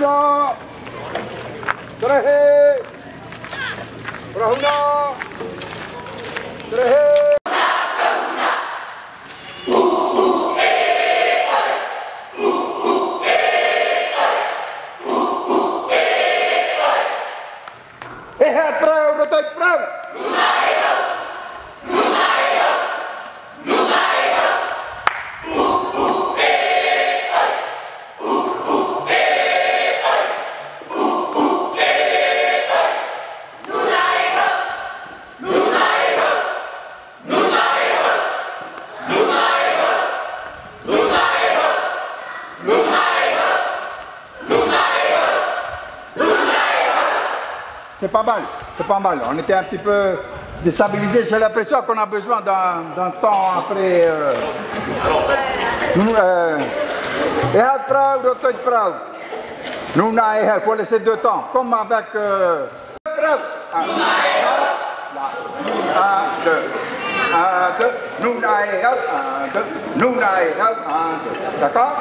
Rahuna. Dirigée. Rahuna. Dirigée. C'est pas mal. On était un petit peu déstabilisés. J'ai l'impression qu'on a besoin d'un temps après. Nunaa, il faut laisser 2 temps, comme avec. 1, 2. 1, 2. Nunaa, 1, 2. Nunaa, 1, 2. D'accord?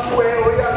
U E Oia,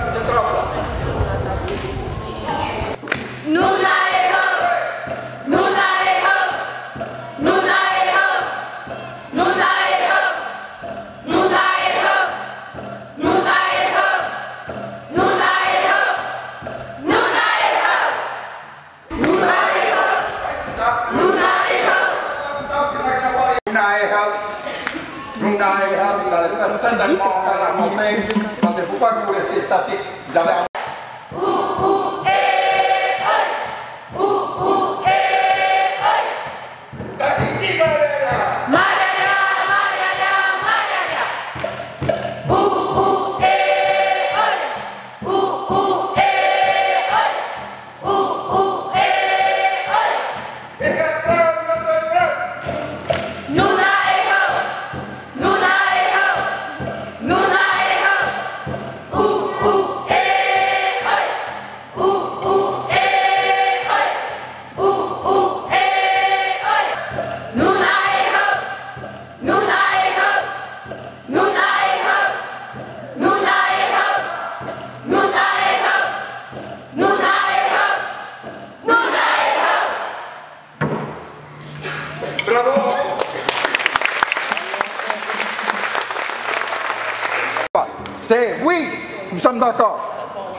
parce que pourquoi vous restez statique? Vous avez Ooh, ooh.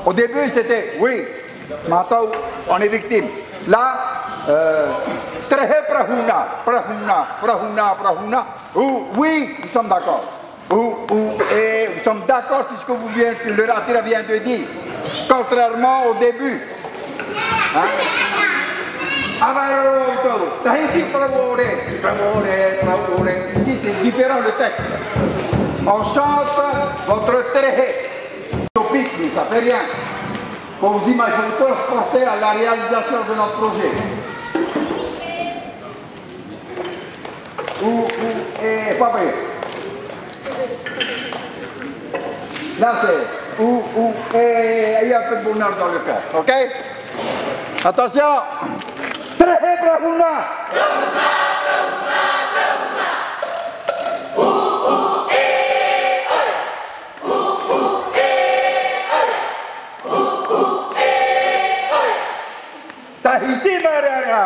Au début, c'était oui, maintenant on est victime. Là, trehe prahuna, prahuna, prahuna, prahuna. Oui, nous sommes d'accord. Et nous sommes d'accord sur ce que le ratira vient de dire. Contrairement au début. Hein? Ici, c'est différent le texte. On chante votre trehe. Topique, mais ça fait rien. Pour vous imaginer, vous transporter à la réalisation de notre projet. Et pas vrai. Là, c'est et il y a un peu de bonheur dans le cœur. Ok? Attention! Très bravouna! Tahiti Marara!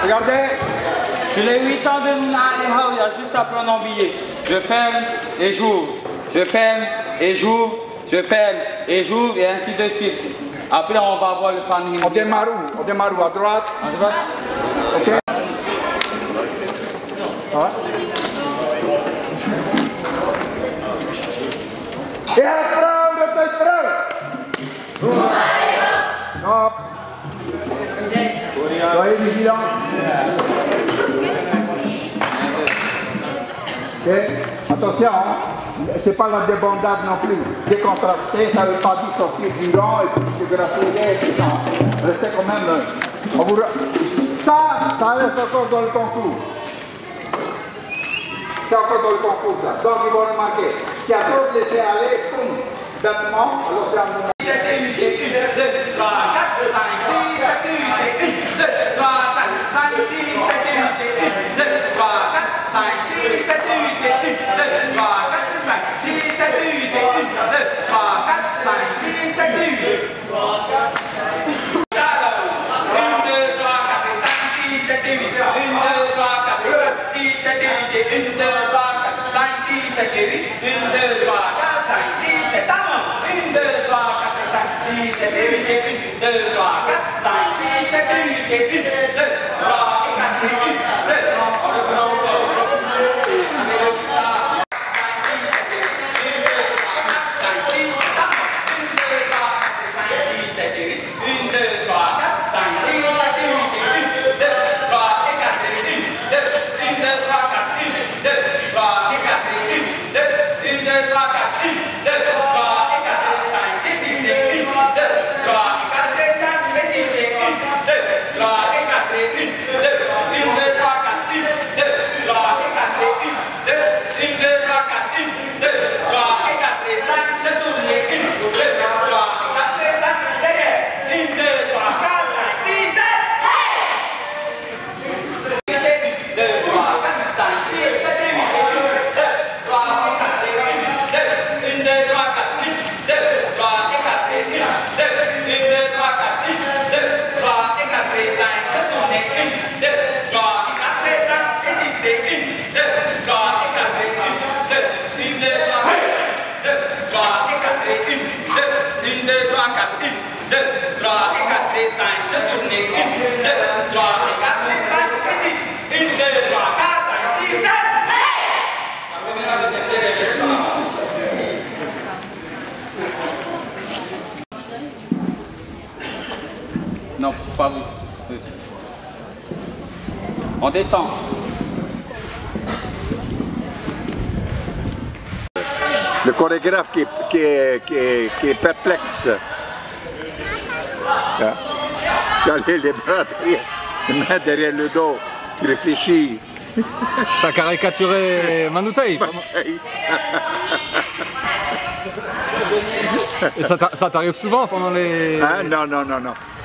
Regardez. Sur les 8 ans de Nunaa et Oia, juste après un billet. Je ferme et j'ouvre. Je ferme et j'ouvre. Je ferme et j'ouvre et ainsi de suite. Après on va voir le fan. On démarre où? On démarre où? À droite? À droite. Ok. Ouais. Et après, on est prêt. Non. Soyez vigilants. Okay. Attention, hein. C'est pas la débandade non plus. Décontracté, ça ne veut pas dire sortir du rang et puis se gratter et tout ça. Restez quand même. Ça reste encore dans le concours. C'est encore dans le concours ça. Donc ils vont remarquer. Si à trop de laisser aller, boum, bêtement, alors c'est un moment. Non, pas vous. On descend. Le chorégraphe qui est perplexe. Tu as les bras derrière, les mains derrière le dos, tu réfléchis. T'as caricaturé Manutei. Et ça t'arrive souvent pendant les... Ah, non.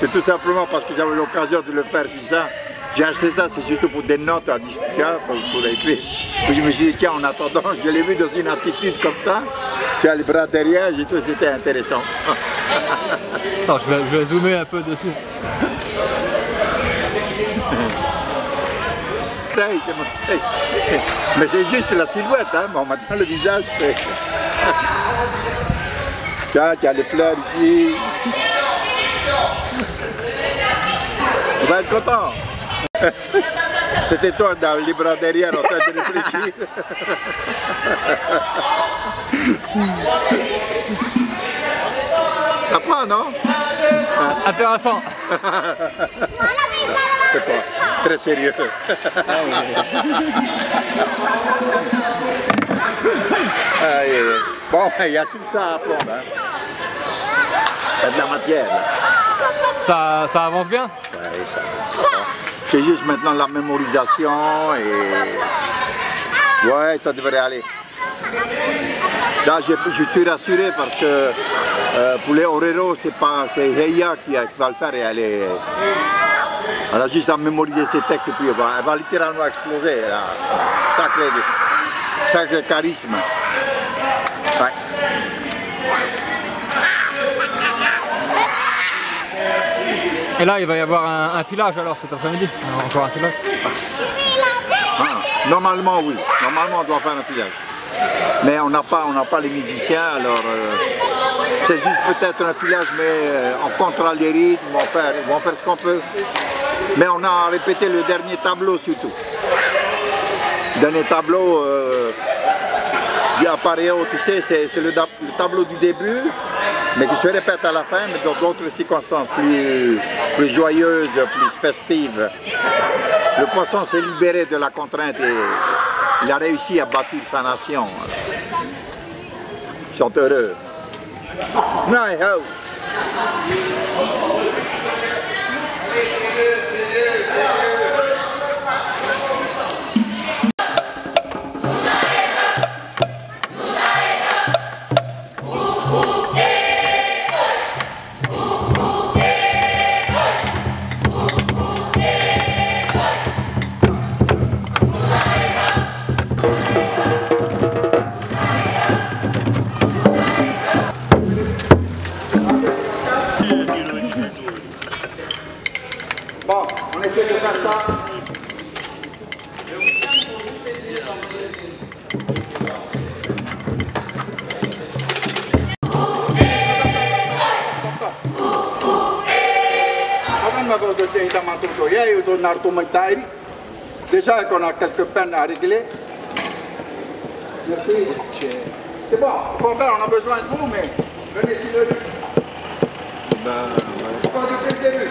C'est tout simplement parce que j'avais l'occasion de le faire, c'est ça. J'ai acheté ça, c'est surtout pour des notes à discuter, pour écrire. Puis je me suis dit, tiens, en attendant, je l'ai vu dans une attitude comme ça. Tu as les bras derrière, j'ai trouvé que c'était intéressant. Non, je vais zoomer un peu dessus. Mais c'est juste la silhouette, hein. Bon, maintenant le visage, c'est... Tu as les fleurs ici. On va être content. C'était toi dans les bras derrière en train de réfléchir. Ça prend, non? Intéressant. C'est toi, très sérieux. Bon, il y a tout ça à apprendre. Hein. Il y a de la matière. Là. Ça avance bien? Oui, ça avance. C'est juste maintenant la mémorisation et... Ouais, ça devrait aller. Là, je suis rassuré parce que pour les oreros, c'est Heia qui va le faire et elle a juste à mémoriser ses textes et puis elle va littéralement exploser. Elle a sacré charisme. Ouais. Et là, il va y avoir un filage alors cet après-midi? Encore un filage? Normalement, oui. Normalement, on doit faire un filage. Mais on n'a pas les musiciens, alors c'est juste peut-être un filage, mais on contrôle les rythmes, ils vont faire ce qu'on peut. Mais on a répété le dernier tableau surtout. Le dernier tableau, Paréo, tu sais, c'est le tableau du début, mais qui se répète à la fin, mais dans d'autres circonstances plus joyeuses, plus festives. Le poisson s'est libéré de la contrainte et il a réussi à bâtir sa nation. Ils sont heureux. Bon, on essaie de faire ça. Déjà qu'on a quelques peines à régler. Merci. C'est bon, au contraire, on a besoin de vous, mais venez sur le rythme. On va depuis le début.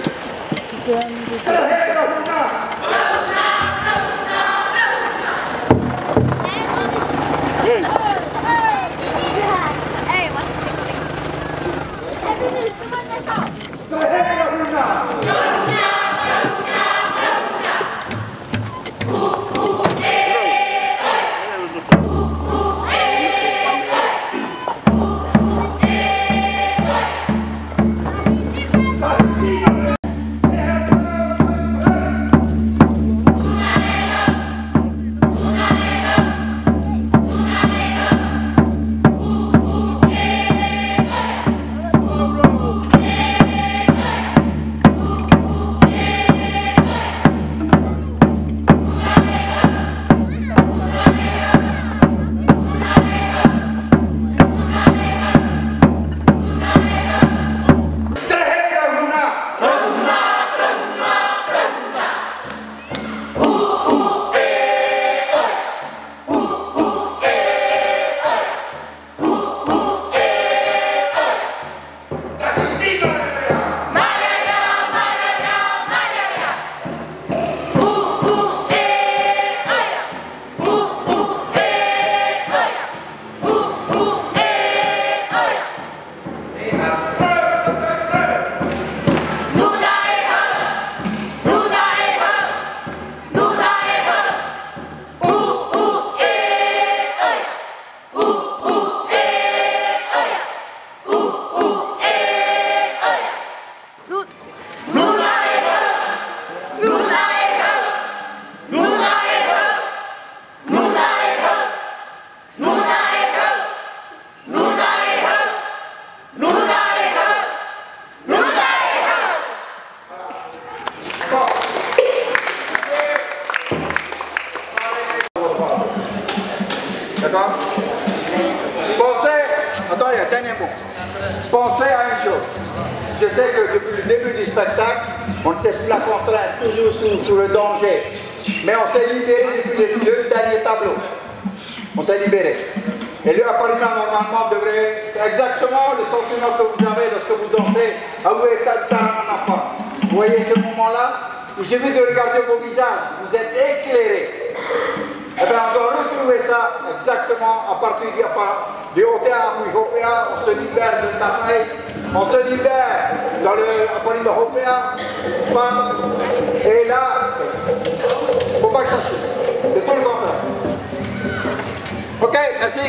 Pensez, attendez, dernier mot. Pensez à une chose. Je sais que depuis le début du spectacle, on était sous la contrainte, toujours sous le danger. Mais on s'est libéré depuis les 2 derniers tableaux. On s'est libéré. Et le appartement normalement devrait... C'est exactement le sentiment que vous avez lorsque vous dansez. Vous voyez ce moment-là? Il suffit de regarder vos visages. Vous êtes éclairés. Eh bien, on doit retrouver ça exactement à partir du Otea ou Opéa. On se libère de Tafai. On se libère dans le appartement Opéa. N'est-ce pas? Et là, il ne faut pas que ça chute. C'est tout le contraire. Ok, merci.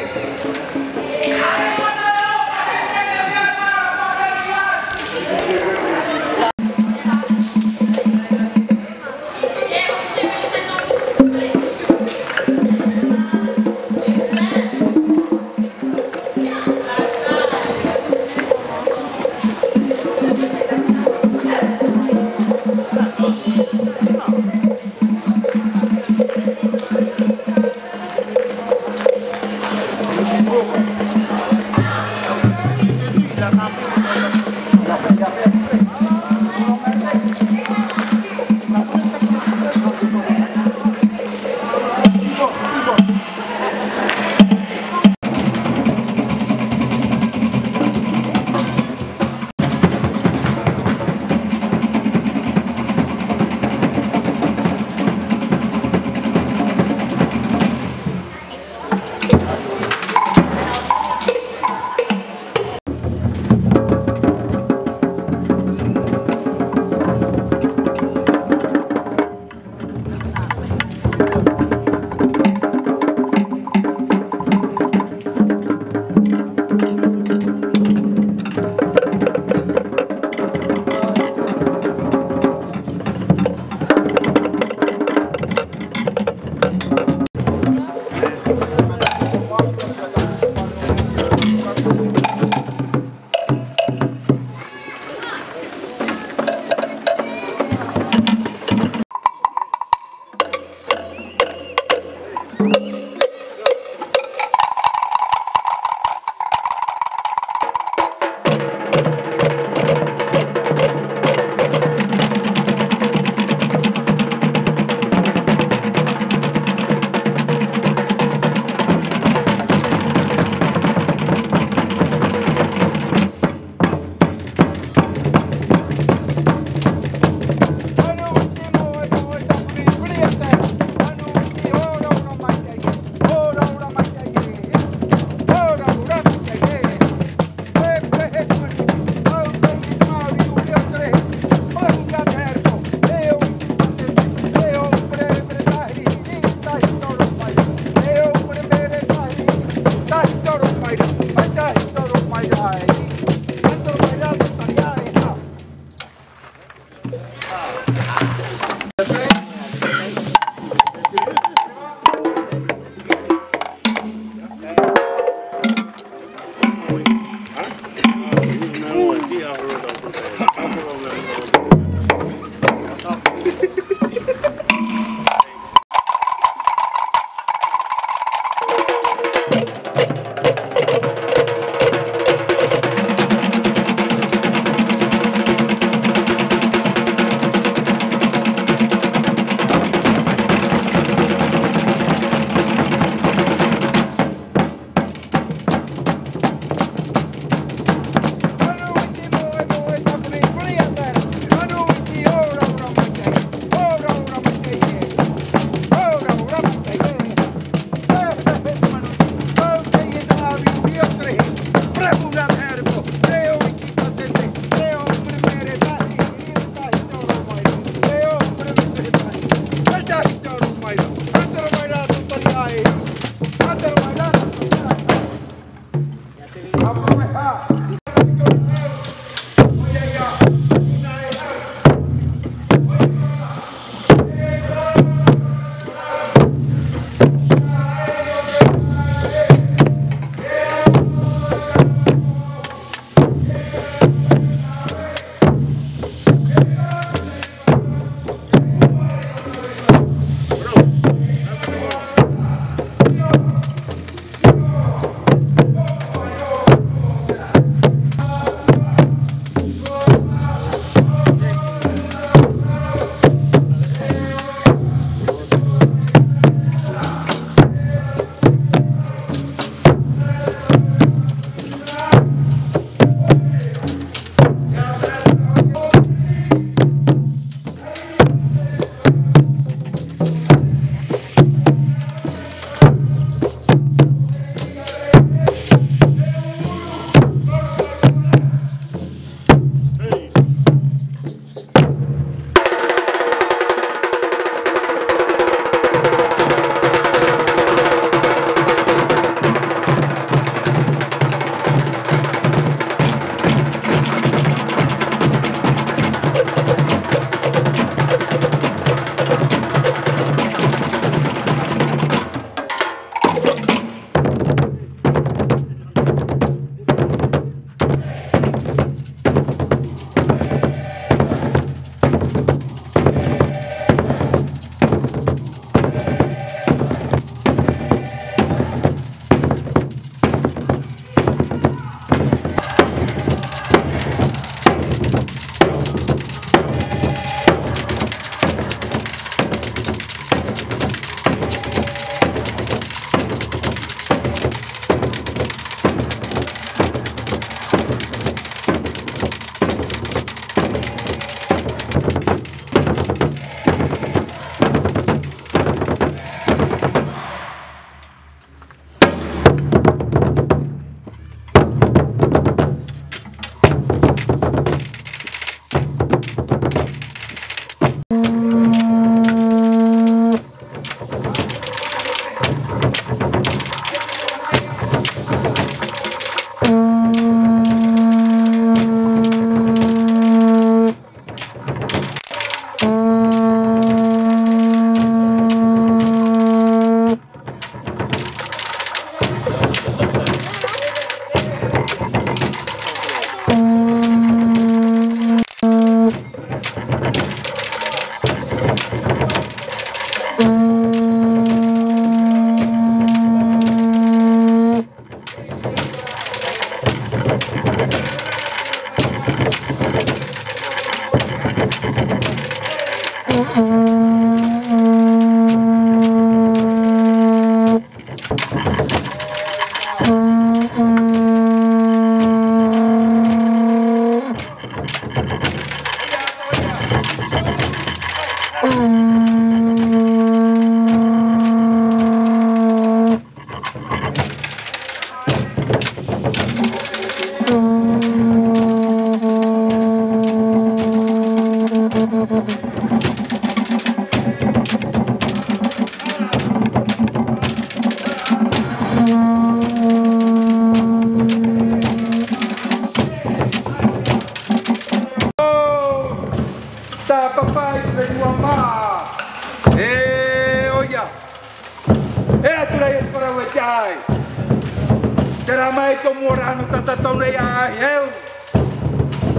Te rā mai tō morano tatatone a heu.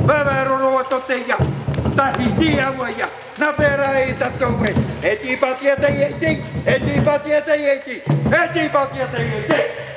Baba roro to te ia. Tahitienne Oia. Na pera e tatou e. E ti patia te e ti. E ti patia te e ti. E ti patia te e ti.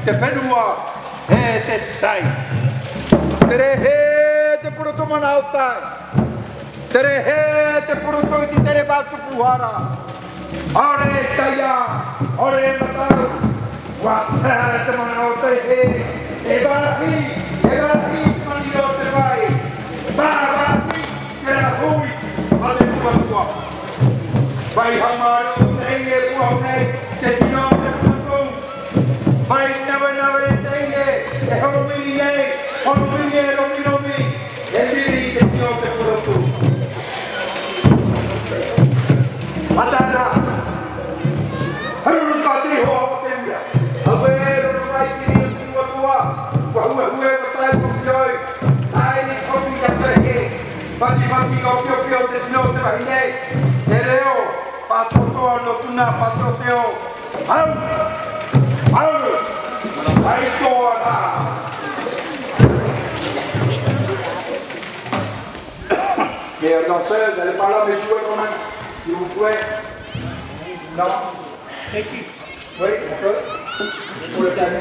te whenua, he te tai. Tere he te puruto manautai. Tere he te puruto iti tere batu puhara. Ore taia, ore matau. Wa te manautai he. E barahi, maniro te vai. Barahi, kera hui, ale tua. Vai hamaru, te inge puhonei, te tino te puruto. Vai nawe te inge, e horomiri nei, romi, e miri te tino te puruto. Matana, haruru pati ho te mira, awero no vai tiri tua tua, wahua matai kukioi, aini kopi ya perke, pati opio te tino te wahine, e reo, patotoa no tuna patoteo, au, vai toa na. Meilleure danseuse, elle est pas là mais jouez quand même. Si vous pouvez. Non. Équipe. Oui, d'accord. Pour le calmer.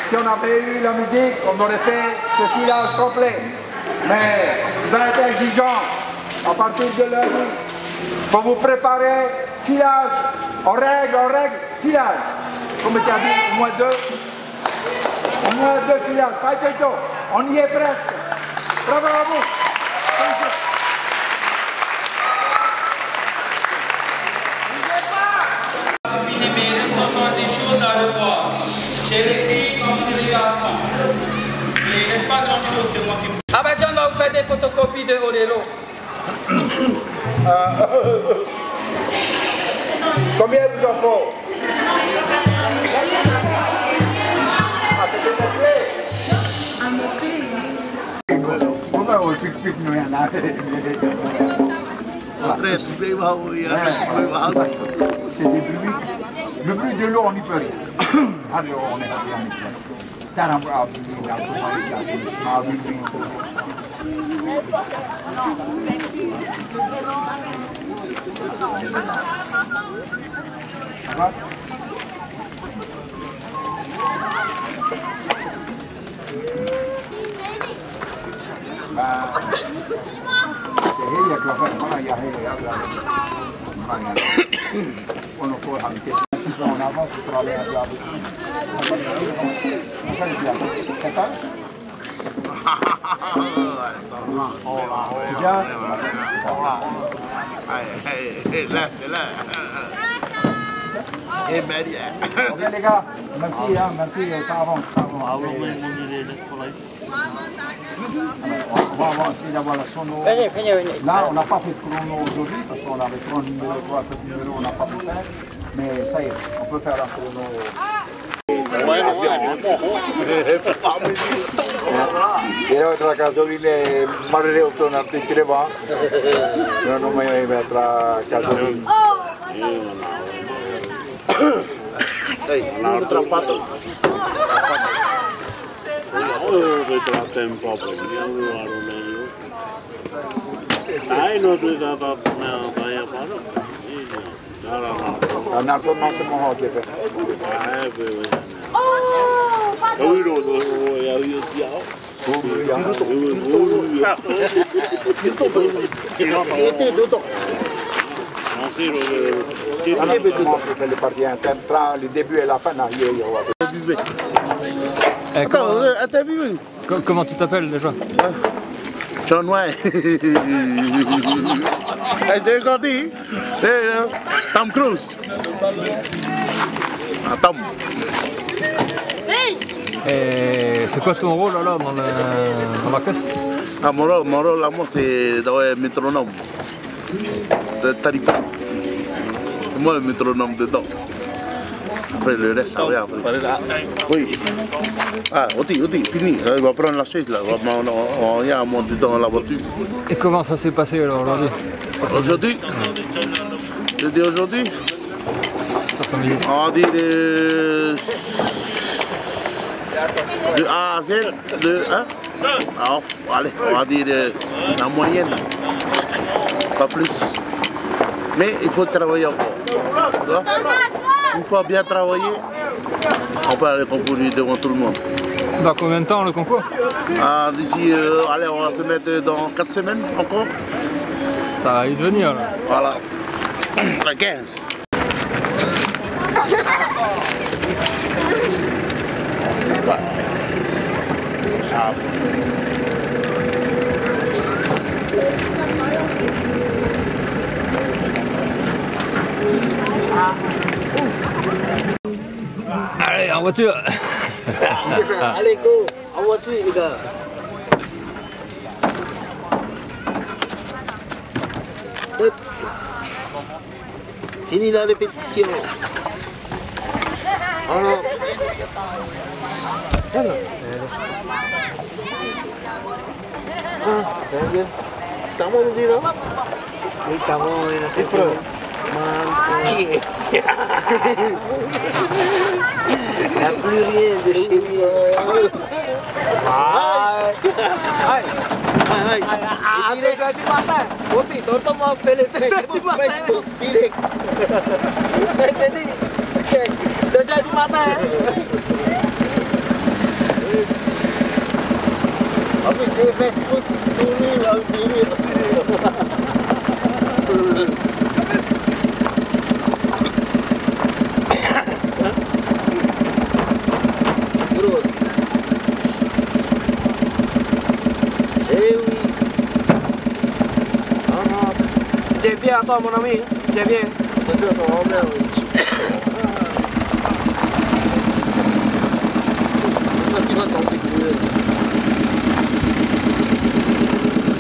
si on avait eu la musique, on aurait fait ce filage complet. Mais il va être exigeant à partir de lundi. Il faut vous préparer, filage, on règle, filage. Comme tu as dit, au moins deux filages. On y est presque. Bravo à vous. Chez les filles comme chez les garçons. Il ne reste pas grand chose, c'est moi qui... Ah ben John va vous faire des photocopies de Odelo. Combien vous en faut? C'est des bruits. Le bruit de l'eau, on n'y peut rien. Alors on est rien. On avance pour travailler à la bien les gars, merci, hein, merci, ça avance. On va essayer d'avoir la sono. Là, on n'a pas fait de chrono aujourd'hui parce qu'on avait 3 numéros, 4 numéros, on n'a pas pu faire. Mais ça y est, on peut faire un chrono. Era otra gasolina, marere autonante treva. Non mai otra gasolina. Ehi, un'altra patata. Vedrà tempo dai, non ti dà dai a fare. Un altro non siamo oggi per. Le parties internes tra le débuts et la fin, Comment tu t'appelles déjà? John Mairai. T'as regardé? Tom Cruise. Tom. Et c'est quoi ton rôle alors dans l'orchestre? Mon rôle là, moi, c'est dans le métronome. De Taripa. C'est moi le métronome dedans. Après le reste, ça va après. Oui. Ah, Oti, fini. Il va prendre la chaise là. On y a monté dans la voiture. Et comment ça s'est passé alors aujourd'hui? Aujourd'hui? Je dis aujourd'hui? On va dire de A à Z, de 1. Alors, allez, on va dire la moyenne. Pas plus. Mais il faut travailler encore. Une fois bien travaillé, on peut aller concourir devant tout le monde. Dans combien de temps le concours? D'ici, allez, on va se mettre dans 4 semaines encore. Ça va y devenir là. Voilà. 15. Allez, en voiture. Allez, go, en voiture, les gars. Fini la répétition. Oh non. Saya guys, tak mau nanti no? Ini kamu ini. Ifro. Mantap. La plus rien de chez lui. Hai. Hai. Hai. Ada saya di mata. Boti, tonton mau pilih saya di mata. Facebook direct. Jadi, cek. Saya di mata. Di Facebook dulu lalu diri. Terus. C'est bien, toi, mon ami. C'est bien.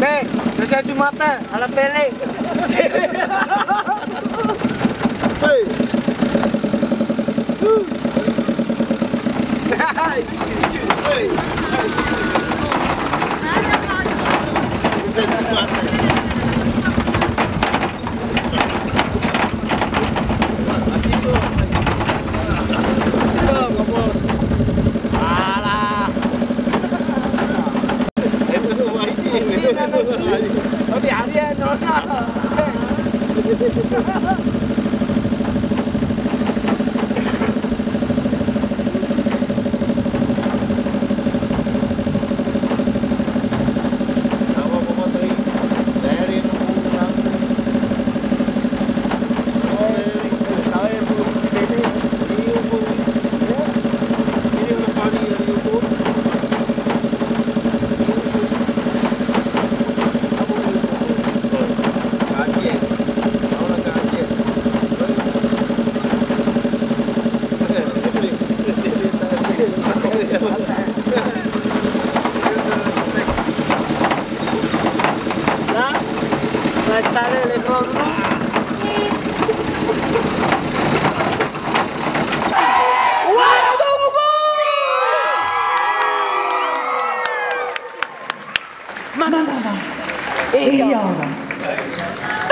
Mais, c'est 7 du matin, à la télé. E ora?